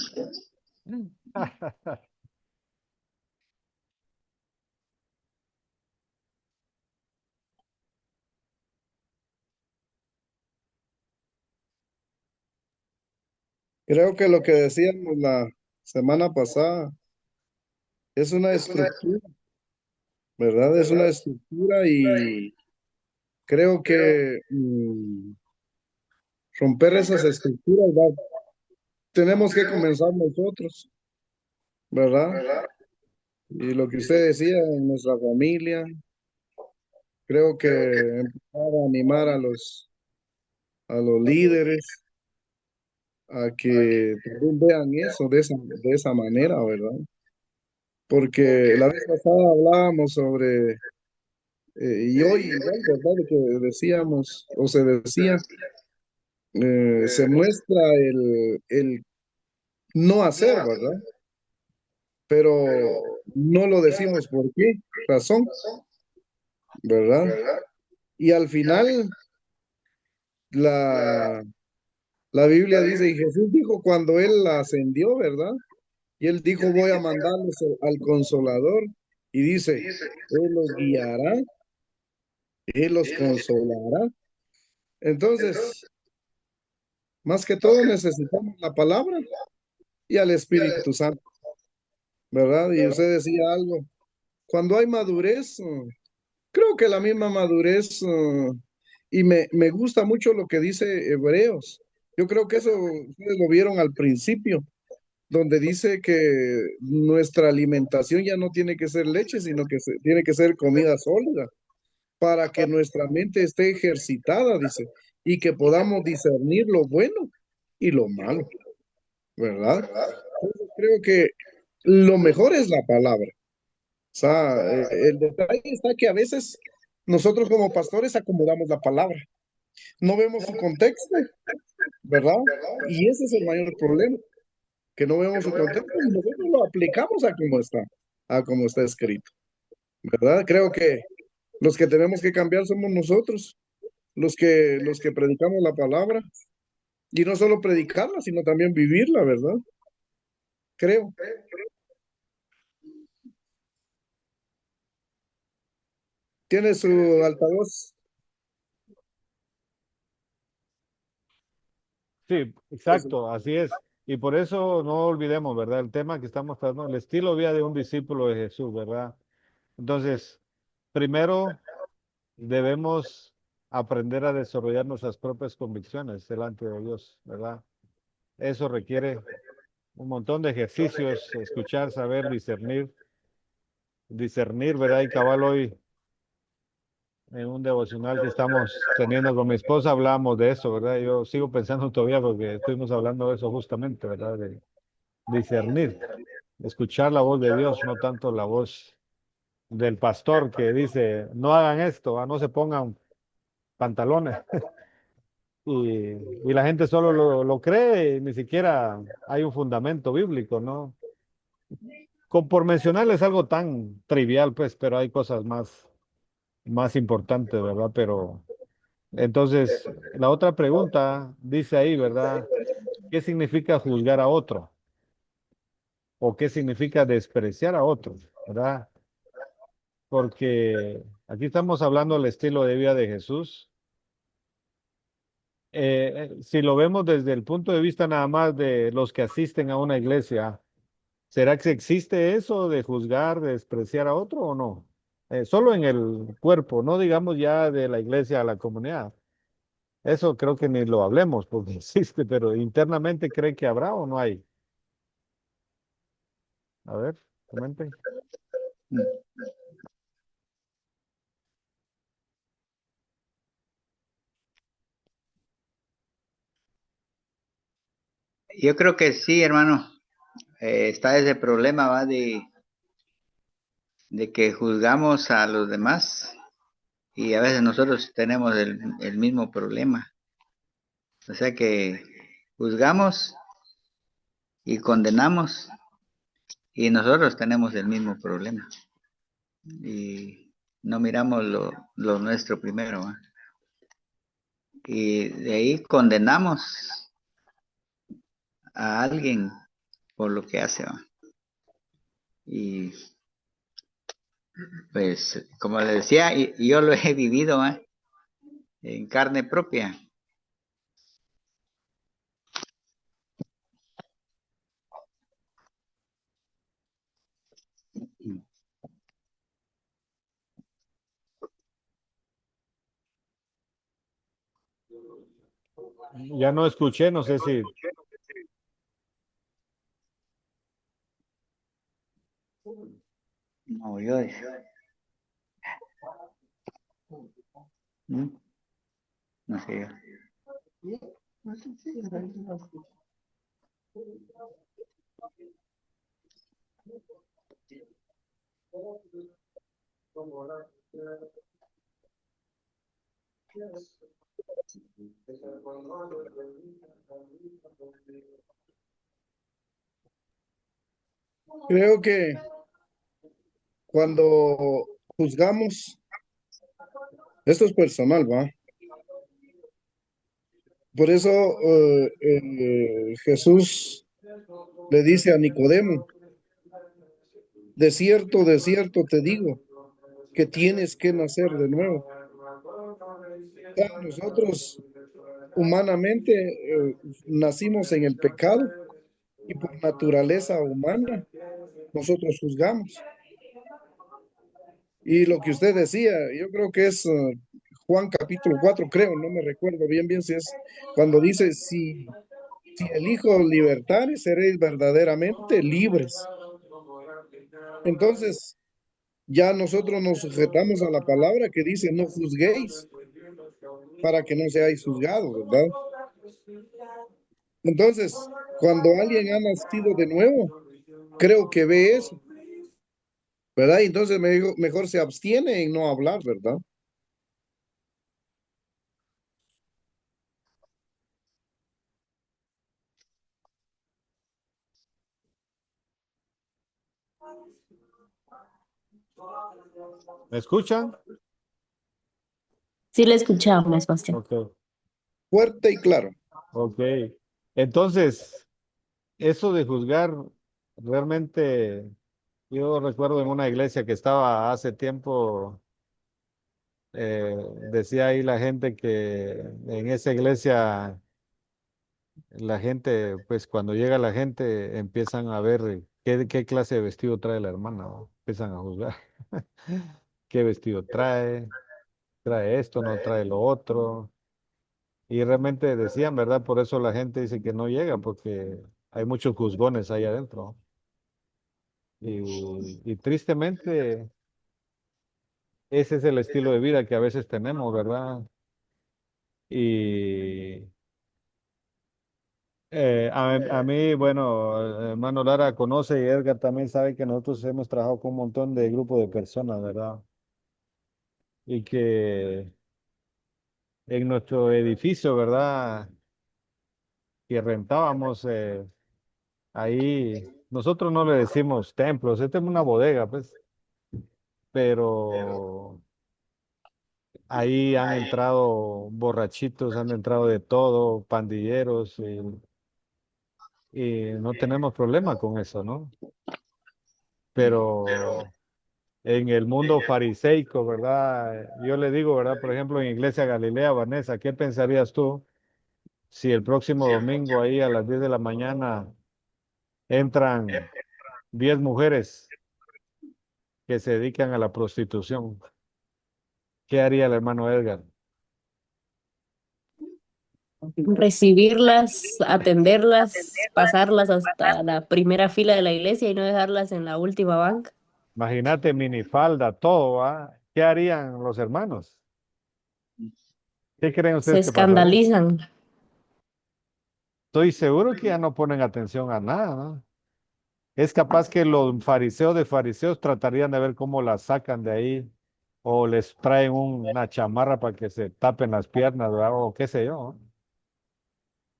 Creo que lo que decíamos la semana pasada es una estructura, ¿verdad? Es una estructura y creo que romper esas estructuras tenemos que comenzar nosotros, ¿verdad? Y lo que usted decía en nuestra familia, creo que empezar a animar a los líderes a que también vean eso de esa manera, ¿verdad? Porque la vez pasada hablábamos sobre, y hoy igual, ¿verdad? De que decíamos, o se decía, se muestra el no hacer, ¿verdad? Pero no lo decimos por qué razón, ¿verdad? Y al final la, la Biblia dice, y Jesús dijo cuando él ascendió, ¿verdad? Y él dijo, voy a mandarles al Consolador. Y dice, Él los guiará, Él los consolará. Entonces, más que todo necesitamos la palabra y al Espíritu Santo, ¿verdad? Y usted decía algo, cuando hay madurez, creo que la misma madurez, y me gusta mucho lo que dice Hebreos. Yo creo que eso ustedes lo vieron al principio, donde dice que nuestra alimentación ya no tiene que ser leche, sino que tiene que ser comida sólida, para que nuestra mente esté ejercitada, dice, y que podamos discernir lo bueno y lo malo, ¿verdad? Entonces, creo que lo mejor es la palabra. O sea, el detalle está que a veces nosotros como pastores acomodamos la palabra, no vemos su contexto, ¿verdad? Y ese es el mayor problema, que no vemos su contexto y nosotros lo aplicamos a como está escrito, ¿verdad? Creo que los que tenemos que cambiar somos nosotros, los que predicamos la palabra, y no solo predicarla, sino también vivirla, ¿verdad? Creo. Tiene su altavoz. Sí, exacto, así es. Y por eso no olvidemos, ¿verdad? El tema que estamos tratando, el estilo de vida de un discípulo de Jesús, ¿verdad? Entonces, primero debemos aprender a desarrollar nuestras propias convicciones delante de Dios, ¿verdad? Eso requiere un montón de ejercicios, escuchar, saber, discernir, ¿verdad? Y cabal hoy en un devocional que estamos teniendo con mi esposa hablamos de eso, ¿verdad? Yo sigo pensando todavía porque estuvimos hablando de eso justamente, ¿verdad? De discernir, escuchar la voz de Dios, no tanto la voz del pastor que dice, no hagan esto, no se pongan pantalones. Y la gente solo lo cree y ni siquiera hay un fundamento bíblico, ¿no? Por mencionarles algo tan trivial, pues, pero hay cosas más importantes, ¿verdad? Pero entonces, la otra pregunta dice ahí, ¿verdad? ¿Qué significa juzgar a otro? ¿O qué significa despreciar a otro? ¿Verdad? Porque aquí estamos hablando del estilo de vida de Jesús. Si lo vemos desde el punto de vista nada más de los que asisten a una iglesia, ¿será que existe eso de juzgar, de despreciar a otro o no? Solo en el cuerpo, no digamos ya de la iglesia a la comunidad. Eso creo que ni lo hablemos porque existe, pero internamente cree que habrá o no hay. A ver, comenten. Yo creo que sí, hermano. Está ese problema, ¿va? De que juzgamos a los demás y a veces nosotros tenemos el mismo problema. O sea que juzgamos y condenamos y nosotros tenemos el mismo problema. Y no miramos lo nuestro primero, ¿va? Y de ahí condenamos a alguien por lo que hace, ¿va? Y pues, como le decía, y yo lo he vivido, ¿va? En carne propia. Ya no escuché, no sé si. No, yo, ¿Mm? No sé yo. Creo que cuando juzgamos, esto es personal, ¿va? Por eso Jesús le dice a Nicodemo, de cierto te digo, que tienes que nacer de nuevo. O sea, nosotros humanamente nacimos en el pecado y por naturaleza humana nosotros juzgamos. Y lo que usted decía, yo creo que es Juan capítulo 4 creo, no me recuerdo bien si es cuando dice, si el Hijo libertare, seréis verdaderamente libres. Entonces, ya nosotros nos sujetamos a la palabra que dice, no juzguéis para que no seáis juzgados, ¿verdad? Entonces, cuando alguien ha nacido de nuevo, creo que ve eso, ¿verdad? Y entonces mejor se abstiene en no hablar, ¿verdad? ¿Me escuchan? Sí le escuchamos, Bastián. Ok, Fuerte y claro. ok. Entonces, eso de juzgar, realmente, yo recuerdo en una iglesia que estaba hace tiempo, decía ahí la gente que en esa iglesia, la gente, pues cuando llega la gente, empiezan a ver qué clase de vestido trae la hermana, ¿no? Empiezan a juzgar. ¿Qué vestido trae? ¿Trae esto? ¿No trae lo otro? Y realmente decían, ¿verdad? Por eso la gente dice que no llega, porque hay muchos juzgones ahí adentro. Y tristemente, ese es el estilo de vida que a veces tenemos, ¿verdad? Y a mí, bueno, hermano Lara conoce y Edgar también sabe que nosotros hemos trabajado con un montón de grupos de personas, ¿verdad? Y que en nuestro edificio, ¿verdad? Que rentábamos ahí, nosotros no le decimos templos, esta es una bodega, pues, pero ahí han entrado borrachitos, han entrado de todo, pandilleros, y no tenemos problema con eso, ¿no? Pero en el mundo fariseico, ¿verdad? Yo le digo, ¿verdad? Por ejemplo, en Iglesia Galilea, Vanessa, ¿qué pensarías tú si el próximo domingo ahí a las 10 de la mañana entran 10 mujeres que se dedican a la prostitución? ¿Qué haría el hermano Edgar? recibirlas, atenderlas, pasarlas hasta la primera fila de la iglesia y no dejarlas en la última banca. Imagínate, minifalda, todo, ¿va? ¿Qué harían los hermanos? ¿Qué creen Se ustedes que pasaría? escandalizan. Estoy seguro que ya no ponen atención a nada, ¿no? Es capaz que los fariseos de fariseos tratarían de ver cómo la sacan de ahí o les traen una chamarra para que se tapen las piernas, ¿verdad? O qué sé yo.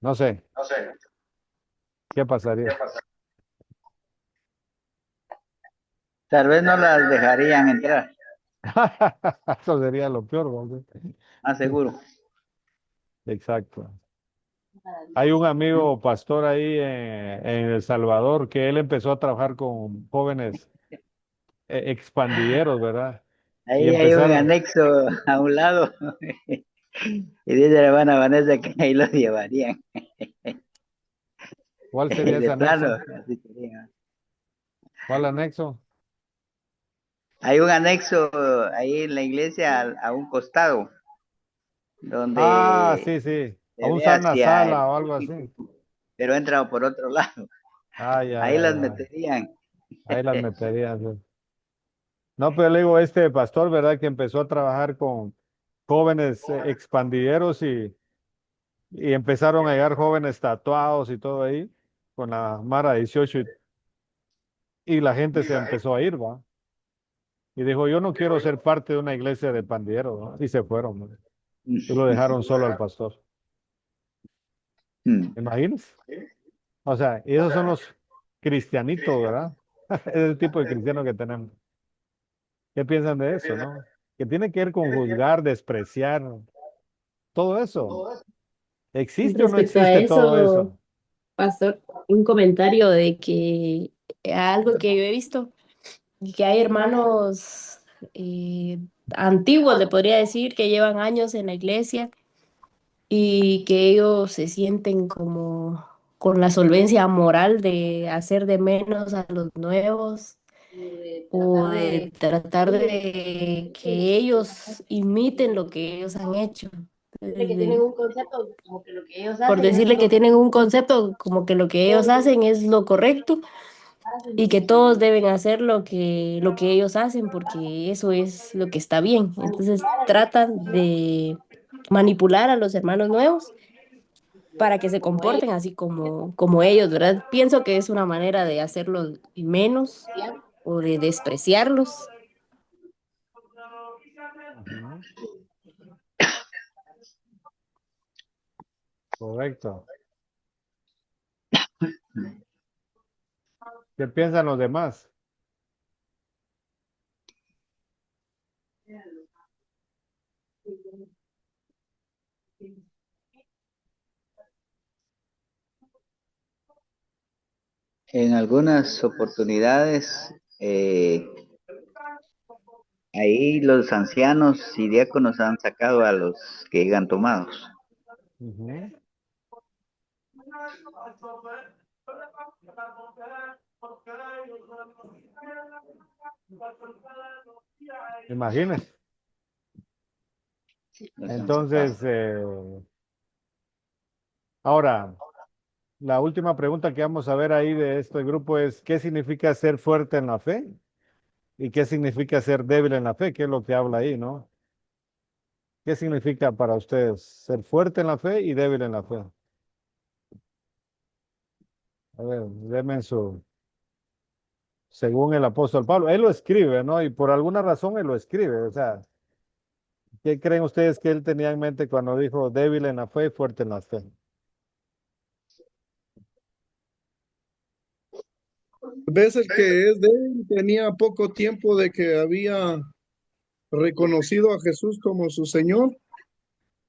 No sé, ¿qué pasaría? Tal vez no las dejarían entrar, Eso sería lo peor, ¿no? más seguro. Exacto. Hay un amigo pastor ahí en El Salvador que él empezó a trabajar con jóvenes expandilleros, ¿verdad? Y Ahí hay un empezaron, anexo a un lado y dice la hermana Vanessa que ahí los llevarían. ¿cuál sería ese De plano, anexo? así sería. ¿Cuál anexo? Hay un anexo ahí en la iglesia a un costado Ah, donde sí, sí. A se un ve sana hacia el sala o algo así. púlpito, pero entra por otro lado. Ay, ay, Ahí ay, las ay. meterían. Ahí las meterías. Sí. No, pero le digo, este pastor, ¿verdad? Que empezó a trabajar con jóvenes expandilleros y empezaron a llegar jóvenes tatuados y todo ahí, con la Mara 18 y la gente se empezó a ir, ¿va? Y dijo, yo no quiero ser parte de una iglesia de pandilleros, ¿no? Y se fueron, ¿no? Y lo dejaron solo al pastor. Imagínense. O sea, y esos son los cristianitos, ¿verdad? Es el tipo de cristiano que tenemos. ¿Qué piensan de eso, no? Que tiene que ver con juzgar, despreciar, todo eso. ¿Existe o no Respecto a existe todo eso, eso? pastor, un comentario de que algo que yo he visto y que hay hermanos eh, antiguos, le podría decir, que llevan años en la iglesia y que ellos se sienten como con la solvencia moral de hacer de menos a los nuevos o de tratar de que ellos imiten lo que ellos han hecho. Por decirle que tienen un concepto como que lo que ellos hacen es lo correcto y que todos deben hacer lo que ellos hacen porque eso es lo que está bien. Entonces tratan de manipular a los hermanos nuevos para que se comporten así como ellos, ¿verdad? Pienso que es una manera de hacerlos menos o de despreciarlos. Ujú. Correcto. ¿Qué piensan los demás? En algunas oportunidades, ahí los ancianos y diáconos han sacado a los que llegan tomados. Ujú. Imagínense. Los han sacado. Entonces, ahora, la última pregunta que vamos a ver ahí de este grupo es, ¿qué significa ser fuerte en la fe? ¿Y qué significa ser débil en la fe? ¿Qué es lo que habla ahí, no? ¿Qué significa para ustedes ser fuerte en la fe y débil en la fe? A ver, denme su, según el apóstol Pablo. Él lo escribe, ¿no? Y por alguna razón él lo escribe. O sea, ¿qué creen ustedes que él tenía en mente cuando dijo débil en la fe y fuerte en la fe? Ves el que es de él, tenía poco tiempo de que había reconocido a Jesús como su Señor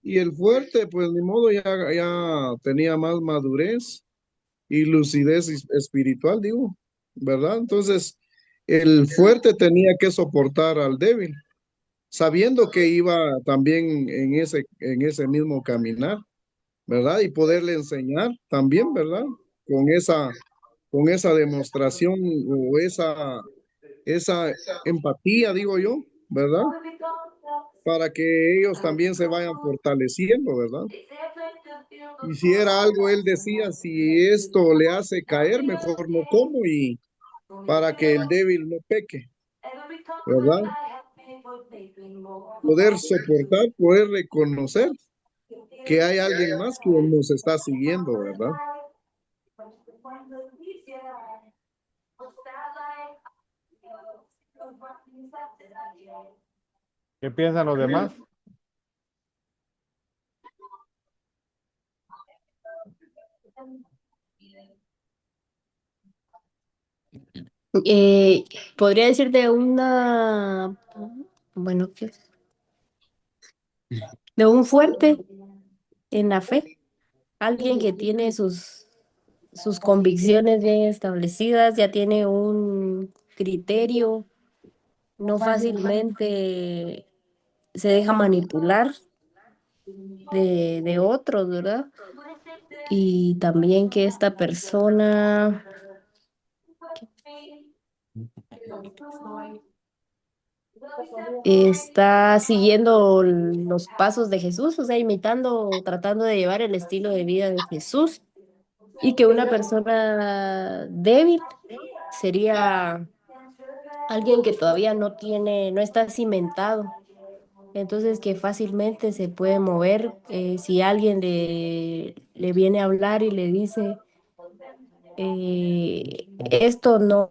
y el fuerte, pues ni modo, ya tenía más madurez y lucidez espiritual, digo, ¿verdad? Entonces, el fuerte tenía que soportar al débil, sabiendo que iba también en ese mismo caminar, ¿verdad? Y poderle enseñar también, ¿verdad? Con con esa demostración o esa empatía, digo yo, ¿verdad? Para que ellos también se vayan fortaleciendo, ¿verdad? Y si era algo, él decía, si esto le hace caer, mejor no como y para que el débil no peque, ¿verdad? Poder soportar, poder reconocer que hay alguien más que nos está siguiendo, ¿verdad? ¿Qué piensan los demás? Eh, Podría decir de una, bueno, ¿qué? De un fuerte en la fe, alguien que tiene sus convicciones bien establecidas, ya tiene un criterio, no fácilmente se deja manipular de otros, ¿verdad? Y también que esta persona está siguiendo los pasos de Jesús, o sea, imitando, tratando de llevar el estilo de vida de Jesús, y que una persona débil sería alguien que todavía no tiene, no está cimentado, entonces que fácilmente se puede mover si alguien le viene a hablar y le dice esto no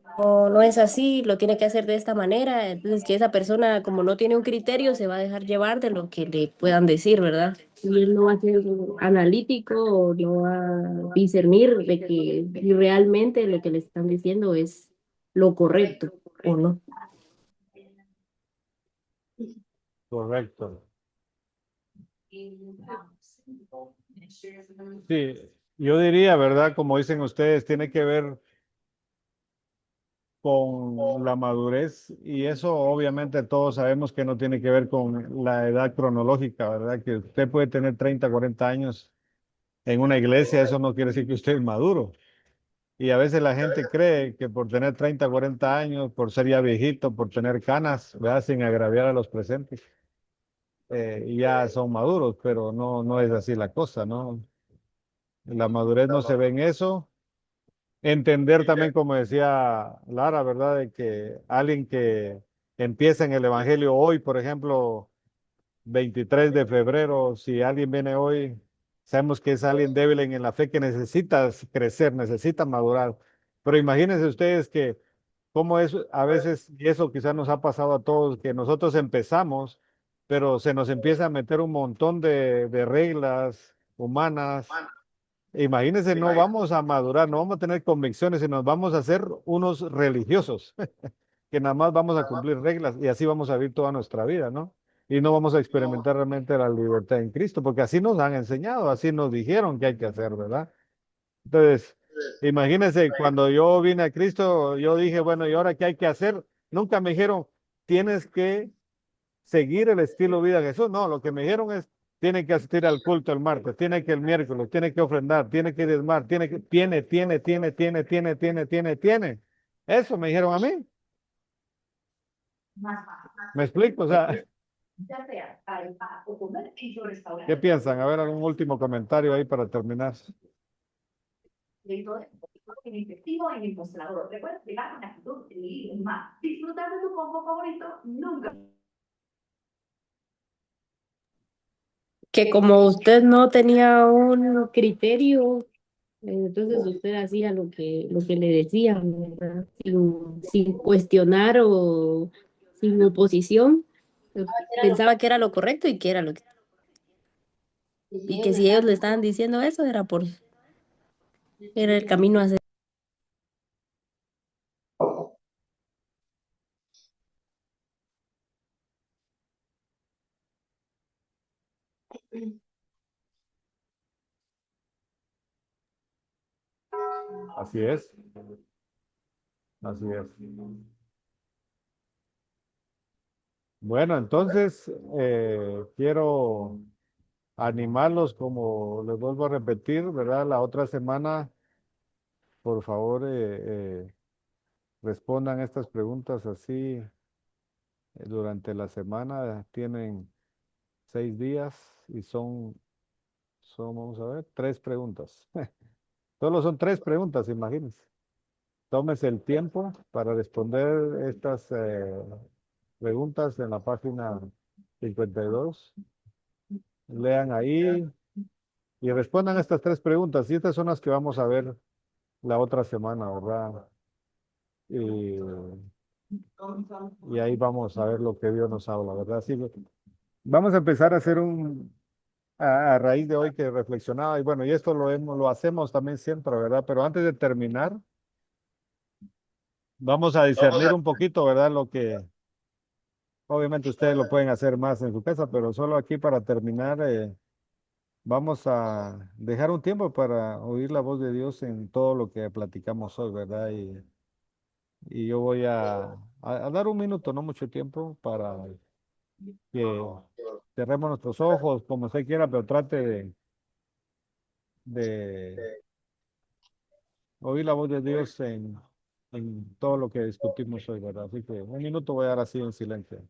es así, lo tiene que hacer de esta manera. Entonces, que esa persona, como no tiene un criterio, se va a dejar llevar de lo que le puedan decir, ¿verdad? Y él no va a ser analítico o no va a discernir de que si realmente lo que le están diciendo es lo correcto o no. Correcto. Sí, yo diría, ¿verdad? Como dicen ustedes, tiene que ver con la madurez y eso obviamente todos sabemos que no tiene que ver con la edad cronológica, ¿verdad? Que usted puede tener 30, 40 años en una iglesia, eso no quiere decir que usted es maduro. Y a veces la gente cree que por tener 30, 40 años, por ser ya viejito, por tener canas, ¿verdad? Sin agraviar a los presentes, ya son maduros, pero no es así la cosa, ¿no? La madurez no se ve en eso. Entender también, como decía Lara, ¿verdad? De que alguien que empieza en el Evangelio hoy, por ejemplo, 23 de febrero, si alguien viene hoy, sabemos que es alguien débil en la fe que necesita crecer, necesita madurar. Pero imagínense ustedes que cómo es a veces, y eso quizás nos ha pasado a todos, que nosotros empezamos, pero se nos empieza a meter un montón de reglas humanas. Imagínense, no vamos a madurar, no vamos a tener convicciones, sino nos vamos a hacer unos religiosos, que nada más vamos a cumplir reglas y así vamos a vivir toda nuestra vida, ¿no? Y no vamos a experimentar realmente la libertad en Cristo, porque así nos han enseñado, así nos dijeron que hay que hacer, ¿verdad? Entonces, imagínense, cuando yo vine a Cristo, yo dije, bueno, ¿y ahora qué hay que hacer? Nunca me dijeron, tienes que seguir el estilo de vida de Jesús. No, lo que me dijeron es, tiene que asistir al culto el martes, tiene que el miércoles, tiene que ofrendar, tiene que diezmar, tiene. Eso me dijeron a mí. ¿Me explico? O sea, ¿qué piensan? A ver, algún último comentario ahí para terminar. Que como usted no tenía un criterio, entonces usted hacía lo que le decían, ¿verdad? Sin cuestionar o sin oposición. Pensaba que era lo correcto y que era lo que, y que si ellos le estaban diciendo eso era por, era el camino a hacer. Así es, así es. Bueno, entonces quiero animarlos, como les vuelvo a repetir, ¿verdad? La otra semana, por favor, respondan estas preguntas así durante la semana. Tienen 6 días y vamos a ver, 3 preguntas. Solo son 3 preguntas, imagínense. Tómese el tiempo para responder estas preguntas en la página 52. Lean ahí y respondan estas 3 preguntas. Y estas son las que vamos a ver la otra semana, ¿verdad? Y, y ahí vamos a ver lo que Dios nos habla, ¿verdad? Así que vamos a empezar a hacer a raíz de hoy que reflexionaba, y bueno, y esto lo hacemos también siempre, ¿verdad? Pero antes de terminar, vamos a discernir un poquito, ¿verdad? Lo que obviamente ustedes lo pueden hacer más en su casa, pero solo aquí para terminar, vamos a dejar un tiempo para oír la voz de Dios en todo lo que platicamos hoy, ¿verdad? Y yo voy a dar un minuto, no mucho tiempo, para que cerremos nuestros ojos, como usted quiera, pero trate de oír la voz de Dios en todo lo que discutimos hoy, ¿verdad? Así que un minuto voy a dar así en silencio.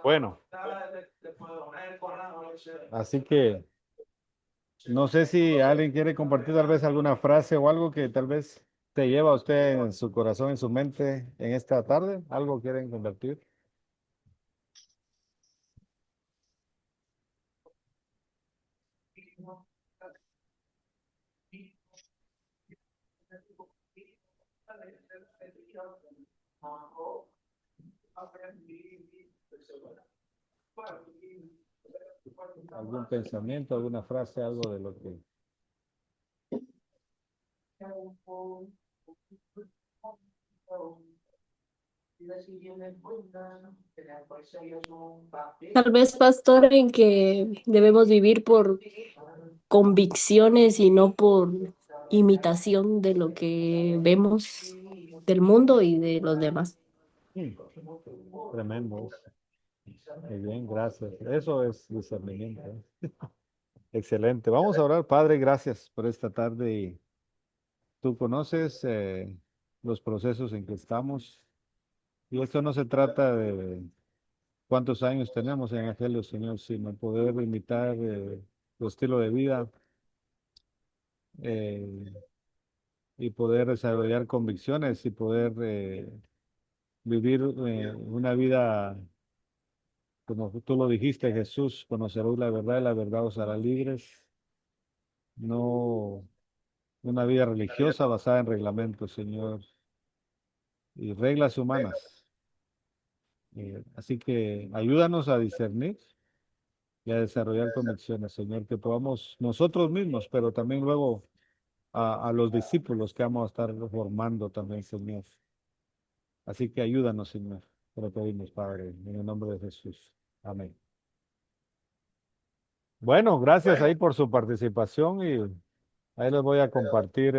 Bueno, así que no sé si alguien quiere compartir tal vez alguna frase o algo que tal vez te lleva a usted en su corazón, en su mente en esta tarde. ¿Algo quieren compartir? ¿Algún pensamiento, alguna frase, algo de lo que... Tal vez, pastor, en que debemos vivir por convicciones y no por imitación de lo que vemos del mundo y de los demás. Mm, tremendo. Muy bien, gracias. Eso es discernimiento. Excelente. Vamos a orar. Padre, gracias por esta tarde. Y tú conoces los procesos en que estamos. Y esto no se trata de cuántos años tenemos en Evangelio, Señor, sino poder imitar tu estilo de vida eh, y poder desarrollar convicciones y poder vivir una vida, como tú lo dijiste, Jesús, conoceréis la verdad y la verdad os hará libres. No una vida religiosa basada en reglamentos, Señor, y reglas humanas. Así que ayúdanos a discernir y a desarrollar convicciones, Señor, que podamos nosotros mismos, pero también luego a los discípulos que vamos a estar formando también, Señor. Así que ayúdanos, Señor. Te lo pedimos, Padre, en el nombre de Jesús. Amén. Bueno, gracias ahí por su participación y Ahí les voy a compartir.